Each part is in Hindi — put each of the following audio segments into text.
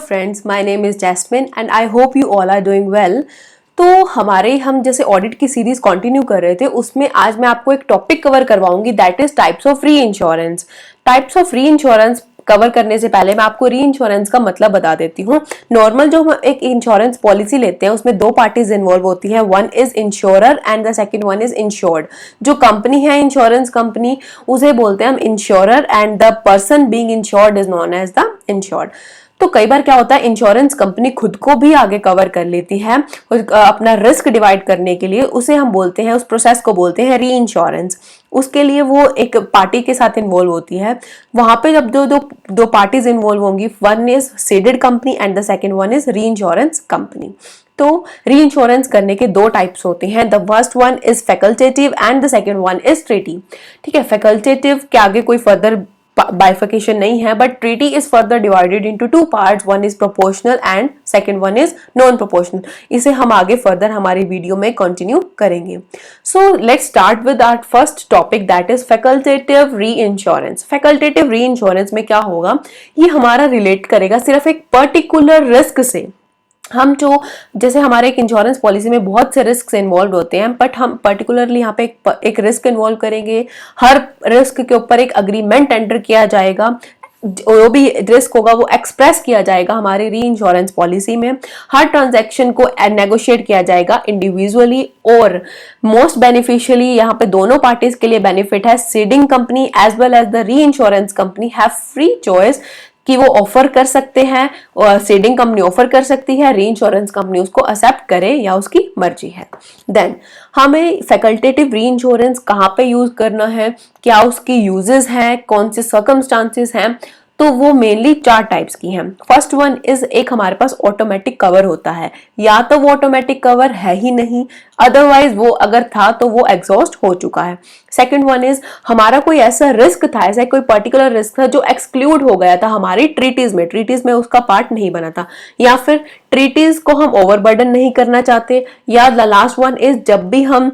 friends, my name is Jasmine and I hope you all are doing well. तो हम जैसे ऑडिट की सीरीज कंटिन्यू कर रहे थे उसमें आज मैं आपको एक टॉपिक कवर करवाऊंगी that is types of reinsurance. Types of reinsurance cover करने से पहले मैं आपको री इंश्योरेंस का मतलब बता देती हूँ। नॉर्मल जो हम एक इंश्योरेंस पॉलिसी लेते हैं उसमें दो पार्टीज इन्वॉल्व होती है, one is insurer and the second one is insured. जो कंपनी है इंश्योरेंस कंपनी उसे बोलते हैं हम insurer and the person being insured is known as the insured. तो कई बार क्या होता है इंश्योरेंस कंपनी खुद को भी आगे कवर कर लेती है अपना रिस्क डिवाइड करने के लिए, उसे हम बोलते हैं, उस प्रोसेस को बोलते हैं री इंश्योरेंस। उसके लिए वो एक पार्टी के साथ इन्वॉल्व होती है। वहां पे जब दो पार्टीज इन्वॉल्व होंगी, one is seeded company and the second one is री इंश्योरेंस कंपनी। तो री इंश्योरेंस करने के दो टाइप्स होते हैं। The first one is facultative and the second one is treaty. ठीक है, फैकल्टेटिव के आगे कोई फर्दर bifurcation नहीं है, but treaty is further divided into two parts, one is proportional and second one is non proportional। इसे हम आगे further हमारी वीडियो में कंटिन्यू करेंगे। So let's start with our first topic that is facultative reinsurance। facultative reinsurance में क्या होगा, ये हमारा रिलेट करेगा सिर्फ एक पर्टिकुलर रिस्क से। हम जो जैसे हमारे एक इंश्योरेंस पॉलिसी में बहुत से रिस्क इन्वॉल्व होते हैं, बट हम पर्टिकुलरली यहाँ पे एक रिस्क इन्वॉल्व करेंगे। हर रिस्क के ऊपर एक अग्रीमेंट एंटर किया जाएगा, जो भी रिस्क होगा वो एक्सप्रेस किया जाएगा हमारे री इंश्योरेंस पॉलिसी में। हर ट्रांजैक्शन को नेगोशिएट किया जाएगा इंडिविजुअली और मोस्ट बेनिफिशियली यहाँ पे दोनों पार्टीज के लिए बेनिफिट है। Ceding company as well as the reinsurance company have free choice कि वो ऑफर कर सकते हैं, और सीडिंग कंपनी ऑफर कर सकती है, री इंश्योरेंस कंपनी उसको एक्सेप्ट करे या उसकी मर्जी है। देन हमें फैकल्टेटिव री इंश्योरेंस कहाँ पे यूज करना है, क्या उसकी यूजेस हैं, कौन से सर्कमस्टांसेस हैं, तो वो मेनली चार टाइप्स की हैं। फर्स्ट वन इज एक हमारे पास ऑटोमेटिक कवर होता है, या तो वो ऑटोमेटिक कवर है ही नहीं, अदरवाइज वो अगर था तो वो एग्जॉस्ट हो चुका है। सेकंड वन इज हमारा कोई ऐसा रिस्क था, ऐसा कोई पर्टिकुलर रिस्क था जो एक्सक्लूड हो गया था हमारी ट्रीटीज में उसका पार्ट नहीं बना था, या फिर ट्रीटीज को हम ओवरबर्डन नहीं करना चाहते, या द लास्ट वन इज जब भी हम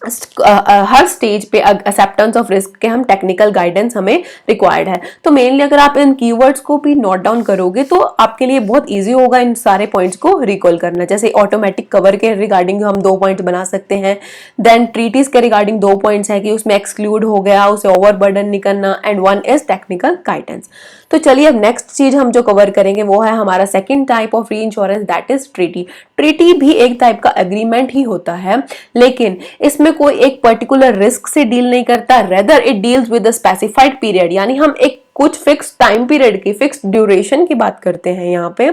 हर स्टेज पे एक्सेप्टेंस ऑफ रिस्क के हम टेक्निकल गाइडेंस हमें रिक्वायर्ड है। तो मेनली अगर आप इन कीवर्ड्स को भी नोट डाउन करोगे तो आपके लिए बहुत इजी होगा इन सारे पॉइंट्स को रिकॉल करना। जैसे ऑटोमेटिक कवर के रिगार्डिंग हम 2 पॉइंट्स बना सकते हैं, देन ट्रीटीज के रिगार्डिंग 2 पॉइंट्स है कि उसमें एक्सक्लूड हो गया, उसे ओवरबर्डन नहीं करना, and one is technical guidance. तो चलिए अब नेक्स्ट चीज हम जो कवर करेंगे वो है हमारा सेकंड टाइप ऑफ री insurance that is treaty. Treaty भी एक टाइप का एग्रीमेंट ही होता है, लेकिन इसमें कोई एक पर्टिकुलर रिस्क से डील नहीं करता, rather it deals with a specified period, यानी हम एक कुछ फिक्स टाइम पीरियड की, फिक्स ड्यूरेशन की बात करते हैं यहाँ पे।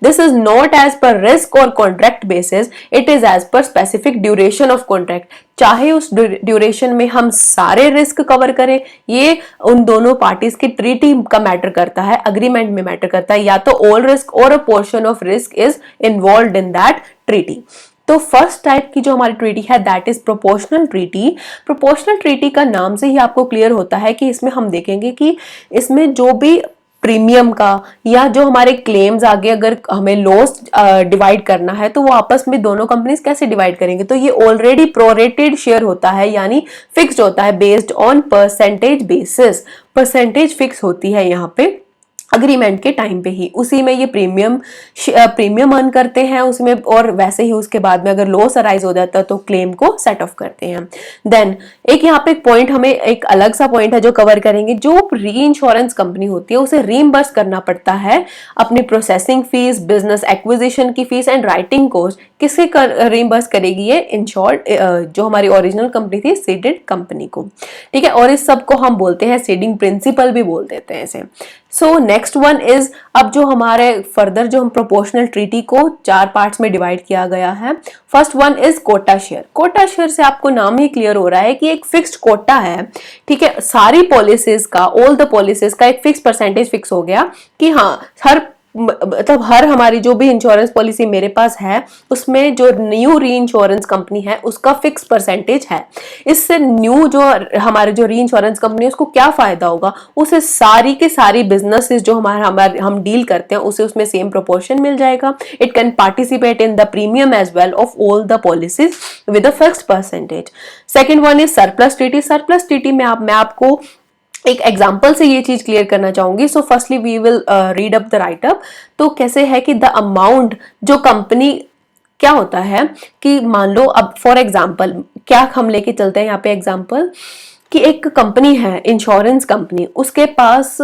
This is not as per risk और contract basis, it is as per specific duration of contract. चाहे उस ड्यूरेशन में हम सारे रिस्क कवर करें, ये उन दोनों पार्टीज की ट्रीटी का मैटर करता है, अग्रीमेंट में मैटर करता है, या तो ऑल रिस्क और अ portion of risk is involve in that treaty. तो फर्स्ट टाइप की जो हमारी ट्रीटी है that is proportional treaty. Proportional treaty का नाम से ही आपको क्लियर होता है कि इसमें हम देखेंगे कि इसमें जो भी प्रीमियम का या जो हमारे क्लेम्स आगे अगर हमें लॉस डिवाइड करना है तो वो आपस में दोनों कंपनीज कैसे डिवाइड करेंगे, तो ये ऑलरेडी प्रोरेटेड शेयर होता है, यानी फिक्स्ड होता है based on percentage basis. Percentage fix होती है यहाँ पे अग्रीमेंट के टाइम पे ही, उसी में ये प्रीमियम अर्न करते हैं उसमें, और वैसे ही उसके बाद में अगर लॉस अराइज हो जाता है तो क्लेम को सेट ऑफ करते हैं। देन एक यहाँ पे एक पॉइंट, हमें एक अलग सा पॉइंट है जो कवर करेंगे, जो री इंश्योरेंस कंपनी होती है उसे रीइंबर्स करना पड़ता है अपनी प्रोसेसिंग फीस, बिजनेस एक्विजिशन की फीस एंड राइटिंग कॉस्ट। किससे रीइंबर्स करेगी ये? इंश्योर्ड, जो हमारी ओरिजिनल कंपनी थी सीडेड कंपनी को। ठीक है, और इस सब को हम बोलते हैं सीडिंग प्रिंसिपल भी बोल देते हैं इसे। सो नेक्स्ट वन इज, अब जो हमारे फर्दर जो हम प्रोपोर्शनल ट्रीटी को 4 पार्ट्स में डिवाइड किया गया है। First one is quota share. Quota share से आपको नाम ही क्लियर हो रहा है कि एक फिक्स्ड कोटा है। ठीक है, सारी पॉलिसीज का, ऑल द पॉलिसीज का एक फिक्स परसेंटेज फिक्स हो गया कि हाँ मतलब हर हमारी जो भी इंश्योरेंस पॉलिसी मेरे पास है उसमें जो न्यू री इंश्योरेंस कंपनी है उसका फिक्स परसेंटेज है। इससे न्यू जो हमारे जो री इंश्योरेंस कंपनी है उसको क्या फायदा होगा, उसे सारी के सारी बिजनेसेस जो हमारे हम डील करते हैं उसे उसमें सेम प्रोपोर्शन मिल जाएगा। It can participate in the premium as well of all the policies with a fixed percentage. Second one is surplus treaty. Surplus treaty में मैं आपको एक एग्जाम्पल से ये चीज क्लियर करना चाहूंगी. So firstly we will read up the write up. तो कैसे है कि द अमाउंट जो कंपनी, क्या होता है कि मान लो अब फॉर एग्जाम्पल क्या हम लेके चलते हैं यहाँ पे एग्जाम्पल, कि एक कंपनी है इंश्योरेंस कंपनी, उसके पास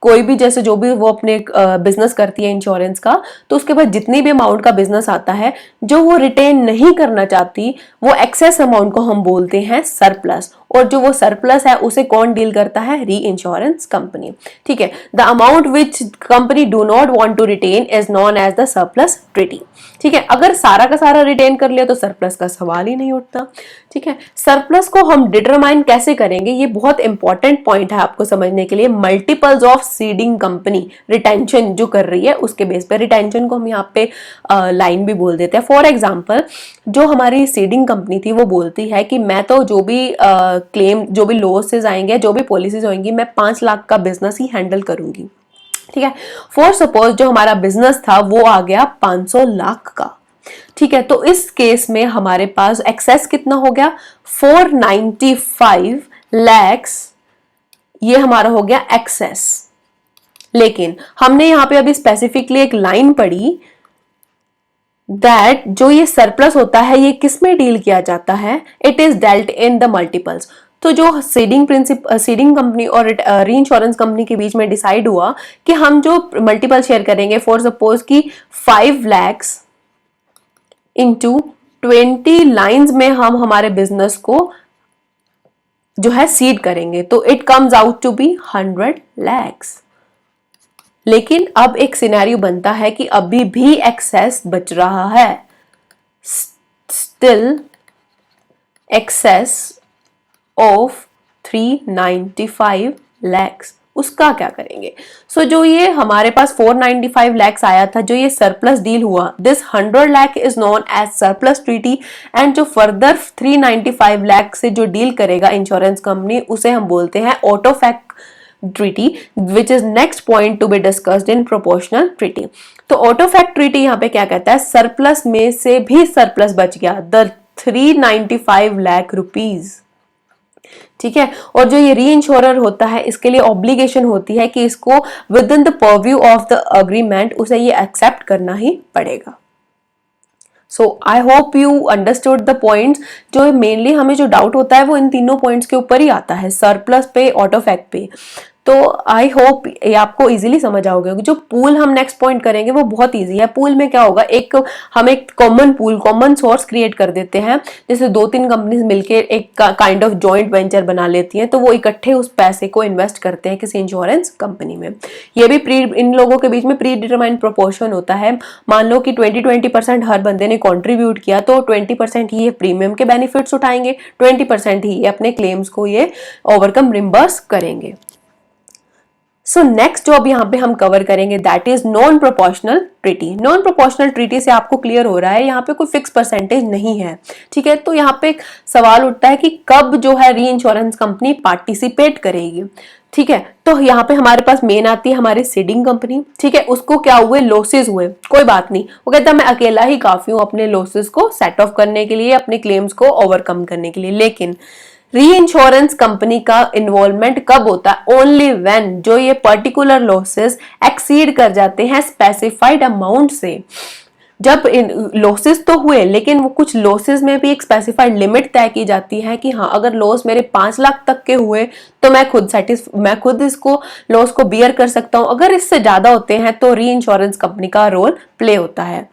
कोई भी जैसे जो भी वो अपने बिजनेस करती है इंश्योरेंस का, तो उसके पास जितनी भी अमाउंट का बिजनेस आता है जो वो रिटेन नहीं करना चाहती, वो एक्सेस अमाउंट को हम बोलते हैं सरप्लस. और जो वो सरप्लस है उसे कौन डील करता है? री इंश्योरेंस कंपनी. ठीक है. The amount which company do not want to retain is known as the surplus treaty. ठीक है. अगर सारा का सारा रिटेन कर लिया तो सरप्लस का सवाल ही नहीं उठता. ठीक है. सरप्लस को हम डिटरमाइन कैसे करेंगे, ये बहुत इंपॉर्टेंट पॉइंट है आपको समझने के लिए. Multiples of seeding company retention जो कर रही है उसके बेस पे, रिटेंशन को हम यहाँ पे लाइन भी बोल देते हैं. फॉर एग्जाम्पल जो हमारी सीडिंग कंपनी थी वो बोलती है कि मैं तो जो भी क्लेम, जो भी लॉसेज आएंगे, जो भी पॉलिसीज होंगी, मैं 5 लाख का बिजनेस ही हैंडल करूंगी. ठीक है. फॉर सपोज जो हमारा बिजनेस था वो आ गया 500 लाख का. ठीक है. तो इस केस में हमारे पास एक्सेस कितना हो गया? 495 लैक्स. ये हमारा हो गया एक्सेस. लेकिन हमने यहां पे अभी स्पेसिफिकली एक लाइन पढ़ी दैट जो ये सरप्लस होता है ये किस में डील किया जाता है? It is dealt in the multiples. तो जो सीडिंग कंपनी और री इंश्योरेंस कंपनी के बीच में डिसाइड हुआ कि हम जो मल्टीपल शेयर करेंगे, फॉर सपोज कि 5 लैक्स इंटू 20 लाइन्स में हम हमारे बिजनेस को जो है सीड करेंगे, तो it comes out to be 100 lakhs. लेकिन अब एक सिनेरियो बनता है कि अभी भी एक्सेस बच रहा है. स्टिल एक्सेस ऑफ 395 लैक्स, उसका क्या करेंगे? सो जो ये हमारे पास 495 लैक्स आया था, जो ये सरप्लस डील हुआ, this 100 lakh is known as surplus treaty. And जो फर्दर 395 लाख से जो डील करेगा इंश्योरेंस कंपनी, उसे हम बोलते हैं auto fact treaty, which is next point to be discussed in proportional treaty. तो ऑटो फैक्ट ट्रीटी यहाँ पे क्या कहता है? सरप्लस में से भी सरप्लस बच गया, द 395 लाख रुपीज. ठीक है. और जो ये री इंश्योरर होता है इसके लिए ऑब्लिगेशन होती है कि इसको within the purview of the agreement उसे ये एक्सेप्ट करना ही पड़ेगा. So I hope you understood the points. जो मेनली हमें जो डाउट होता है वो इन तीनों पॉइंट्स के ऊपर ही आता है, सरप्लस पे, ऑटो फैक्ट पे. तो आई होप ये आपको इजीली समझ आओगे. जो पूल हम नेक्स्ट पॉइंट करेंगे वो बहुत इजी है. पूल में क्या होगा, एक हम एक common pool, common source create कर देते हैं. जैसे 2-3 कंपनीज मिलके एक काइंड ऑफ जॉइंट वेंचर बना लेती हैं, तो वो इकट्ठे उस पैसे को इन्वेस्ट करते हैं किसी इंश्योरेंस कंपनी में. ये भी इन लोगों के बीच में प्री डिटरमाइंड प्रोपोर्शन होता है. मान लो कि 20% हर बंदे ने कॉन्ट्रीब्यूट किया, तो 20% ही ये प्रीमियम के बेनिफिट्स उठाएंगे, 20% ही ये अपने क्लेम्स को ये ओवरकम रिम्बर्स करेंगे. सो नेक्स्ट जो अब यहाँ पे हम कवर करेंगे that is non proportional treaty. Non proportional treaty से आपको क्लियर हो रहा है यहाँ पे कोई फिक्स परसेंटेज नहीं है. ठीक है. तो यहाँ पे एक सवाल उठता है कि कब जो है री इंश्योरेंस कंपनी पार्टिसिपेट करेगी. ठीक है. तो यहाँ पे हमारे पास मेन आती है हमारी सीडिंग कंपनी. ठीक है. उसको क्या हुए? लॉसेस हुए, कोई बात नहीं, वो कहता है मैं अकेला ही काफी हूं अपने लॉसेस को सेट ऑफ करने के लिए, अपने क्लेम्स को ओवरकम करने के लिए. लेकिन री इंश्योरेंस कंपनी का इन्वॉल्वमेंट कब होता है? ओनली व्हेन जो ये पर्टिकुलर लॉसेस एक्सीड कर जाते हैं स्पेसिफाइड अमाउंट से. जब लॉसेस तो हुए, लेकिन वो कुछ लॉसेस में भी एक स्पेसिफाइड लिमिट तय की जाती है कि हाँ अगर लॉस मेरे 5 लाख तक के हुए तो मैं खुद इसको लॉस को बियर कर सकता हूं. अगर इससे ज्यादा होते हैं तो री इंश्योरेंस कंपनी का रोल प्ले होता है.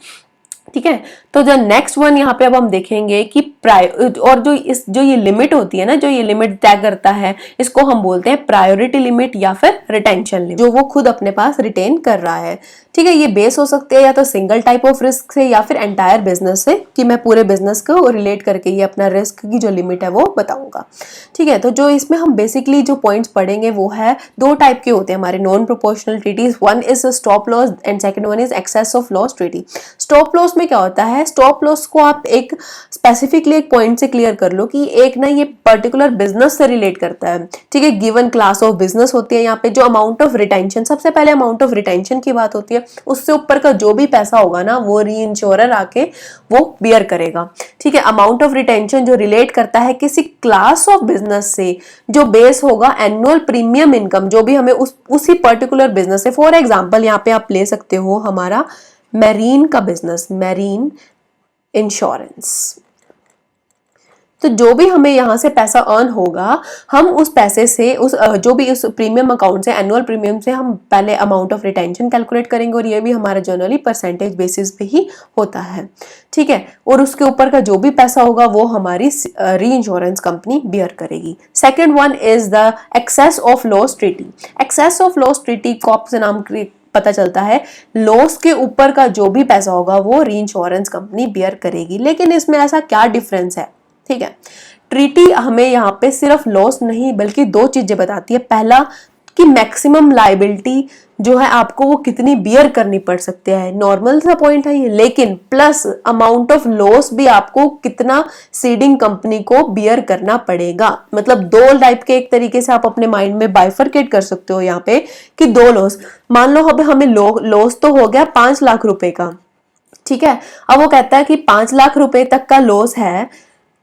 ठीक है. तो जो नेक्स्ट वन यहाँ पे अब हम देखेंगे कि और जो ये लिमिट होती है ना, जो ये लिमिट तय करता है, इसको हम बोलते हैं प्रायोरिटी लिमिट या फिर रिटेंशन लिमिट, जो वो खुद अपने पास रिटेन कर रहा है. ठीक है. ये बेस हो सकते हैं या तो सिंगल टाइप ऑफ रिस्क से या फिर एंटायर बिजनेस से, कि मैं पूरे बिजनेस को रिलेट करके ये अपना रिस्क की जो लिमिट है वो बताऊंगा. ठीक है. तो जो इसमें हम बेसिकली जो पॉइंट्स पढ़ेंगे वो है 2 टाइप के होते हैं हमारे non proportional treaties. One is stop loss and second one is excess of loss treaty. Stop loss में क्या होता है, स्टॉप लॉस को आप एक स्पेसिफिकली एक पॉइंट से क्लियर कर लो कि एक ना ये पर्टिकुलर बिजनेस से रिलेट करता है, ठीक है। गिवन क्लास ऑफ बिजनेस होती है यहाँ पे, जो अमाउंट ऑफ रिटेंशन, सबसे पहले अमाउंट ऑफ रिटेंशन की बात होती है, उससे ऊपर का जो भी पैसा होगा ना वो री इंश्योरर आके वो बियर करेगा, ठीक है। अमाउंट ऑफ रिटेंशन जो रिलेट करता है किसी क्लास ऑफ बिजनेस से, जो बेस होगा एनुअल प्रीमियम इनकम, जो भी हमें उसी पर्टिकुलर बिजनेस से, फॉर एग्जांपल यहाँ पे आप ले सकते हो हमारा मैरीन का बिजनेस, मैरीन इंश्योरेंस। तो जो भी हमें यहाँ से पैसा अर्न होगा, हम उस पैसे से उस जो भी उस प्रीमियम अकाउंट से, एनुअल प्रीमियम से हम पहले अमाउंट ऑफ रिटेंशन कैलकुलेट करेंगे, और ये भी हमारा जनरली परसेंटेज बेसिस पे ही होता है, ठीक है। और उसके ऊपर का जो भी पैसा होगा वो हमारी री इंश्योरेंस कंपनी बियर करेगी। Second one is the excess of loss treaty. Excess of loss treaty कॉप से नाम पता चलता है, लॉस के ऊपर का जो भी पैसा होगा वो री इंश्योरेंस कंपनी बियर करेगी। लेकिन इसमें ऐसा क्या डिफरेंस है, ठीक है। ट्रीटी हमें यहाँ पे सिर्फ लॉस नहीं बल्कि दो चीजें बताती है। पहला कि मैक्सिमम लायबिलिटी जो है आपको वो कितनी बियर करनी पड़ सकती है, नॉर्मल सा पॉइंट है ये, लेकिन प्लस अमाउंट ऑफ लॉस भी आपको कितना सीडिंग कंपनी को बियर करना पड़ेगा। मतलब दो टाइप के, एक तरीके से आप अपने माइंड में बाइफरकेट कर सकते हो यहाँ पे कि दो लॉस। मान लो अब हमें लॉस तो हो गया 5 लाख रुपए का, ठीक है। अब वो कहता है कि 5 लाख रुपए तक का लॉस है,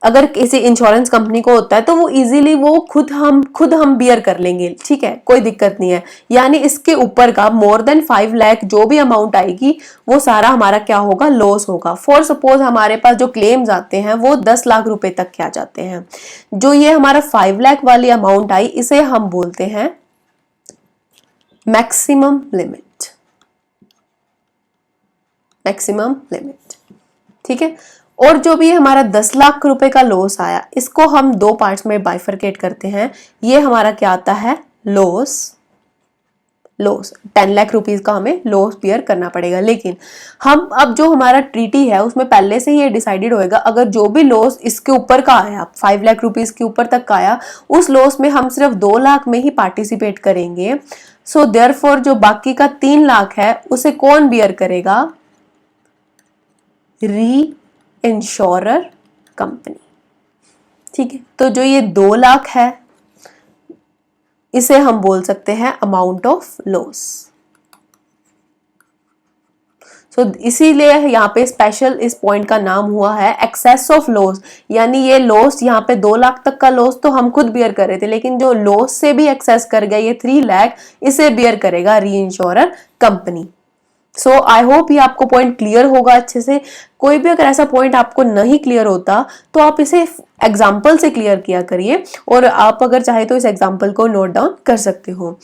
अगर किसी इंश्योरेंस कंपनी को होता है तो वो इजीली वो खुद हम बियर कर लेंगे, ठीक है, कोई दिक्कत नहीं है। यानी इसके ऊपर का मोर देन 5 लाख जो भी अमाउंट आएगी वो सारा हमारा क्या होगा, लॉस होगा। फॉर सपोज हमारे पास जो क्लेम्स आते हैं वो 10 लाख रुपए तक के आ जाते हैं। जो ये हमारा 5 लाख वाली अमाउंट आई, इसे हम बोलते हैं मैक्सिमम लिमिट, मैक्सिमम लिमिट, ठीक है। और जो भी हमारा 10 लाख रुपए का लॉस आया, इसको हम दो पार्ट्स में बाइफरकेट करते हैं। ये हमारा क्या आता है, लॉस 10 लाख रुपीस का हमें लॉस बियर करना पड़ेगा। लेकिन हम अब जो हमारा ट्रीटी है उसमें पहले से ही ये डिसाइडेड होएगा, अगर जो भी लॉस इसके ऊपर का आया, 5 लाख रुपीस के ऊपर तक का आया, उस लॉस में हम सिर्फ 2 लाख में ही पार्टिसिपेट करेंगे। सो देयरफॉर जो बाकी का 3 लाख है उसे कौन बियर करेगा, री इंश्योरर कंपनी, ठीक है। तो जो ये 2 लाख है इसे हम बोल सकते हैं अमाउंट ऑफ लॉस। सो इसीलिए यहाँ पे स्पेशल इस पॉइंट का नाम हुआ है एक्सेस ऑफ लॉस। यानी ये लॉस यहाँ पे 2 लाख तक का लॉस तो हम खुद बियर कर रहे थे, लेकिन जो लॉस से भी एक्सेस कर गए ये 3 लाख, इसे बियर करेगा री insurer company. So I hope ये आपको पॉइंट क्लियर होगा अच्छे से। कोई भी अगर ऐसा पॉइंट आपको नहीं क्लियर होता तो आप इसे एग्जाम्पल से क्लियर किया करिए, और आप अगर चाहे तो इस एग्जाम्पल को नोट डाउन कर सकते हो।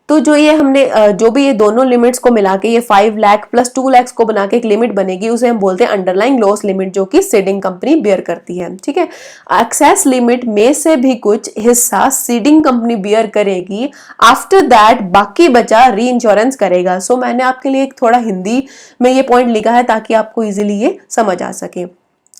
तो जो ये हमने जो भी ये दोनों लिमिट्स को मिला के ये 5 लाख प्लस 2 लाख को बना के एक लिमिट बनेगी, उसे हम बोलते हैं अंडरलाइंग लॉस लिमिट, जो कि सीडिंग कंपनी बियर करती है, ठीक है। एक्सेस लिमिट में से भी कुछ हिस्सा सीडिंग कंपनी बियर करेगी, आफ्टर दैट बाकी बचा री इंश्योरेंस करेगा। सो मैंने आपके लिए एक थोड़ा हिंदी में ये पॉइंट लिखा है ताकि आपको इजीली ये समझ आ सके।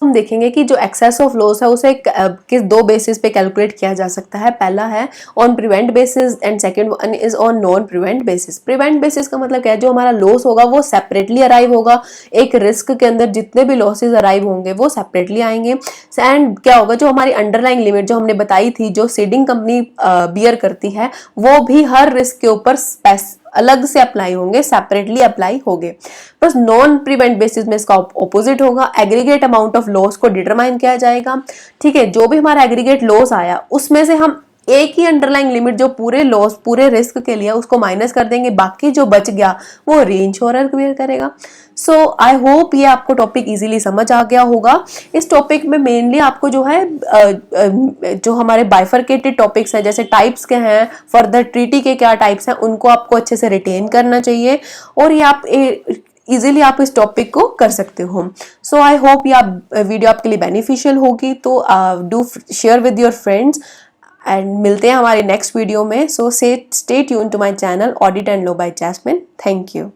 हम देखेंगे कि जो एक्सेस ऑफ लॉस है उसे किस दो बेसिस पे कैलकुलेट किया जा सकता है। पहला है on prevent basis and second one is on non prevent basis. Prevent basis का मतलब क्या है, जो हमारा लॉस होगा वो सेपरेटली अराइव होगा, एक रिस्क के अंदर जितने भी लॉसेज अराइव होंगे वो सेपरेटली आएंगे। एंड क्या होगा, जो हमारी अंडरलाइंग लिमिट जो हमने बताई थी जो सीडिंग कंपनी बियर करती है, वो भी हर रिस्क के ऊपर अलग से अप्लाई होंगे, सेपरेटली अप्लाई होंगे। बस नॉन प्रिवेंट बेसिस में इसका ऑपोजिट होगा, एग्रीगेट अमाउंट ऑफ लॉस को डिटरमाइन किया जाएगा, ठीक है। जो भी हमारा एग्रीगेट लॉस आया उसमें से हम एक ही अंडरलाइंग लिमिट जो पूरे लॉस पूरे रिस्क के लिए उसको माइनस कर देंगे, बाकी जो बच गया वो री इंश्योरर क्लियर करेगा। सो आई होप ये आपको टॉपिक इजीली समझ आ गया होगा। इस टॉपिक में मेनली आपको जो है जो हमारे बाइफरकेटेड टॉपिक्स हैं, जैसे टाइप्स के हैं, फर्दर ट्रीटी के क्या टाइप्स हैं, उनको आपको अच्छे से रिटेन करना चाहिए, और ये आप इजीली आप इस टॉपिक को कर सकते हो। सो आई होप ये वीडियो आपके लिए बेनिफिशियल होगी, तो do share with your friends and मिलते हैं हमारे नेक्स्ट वीडियो में। So stay tune to my channel audit and law by Jasmine. Thank you.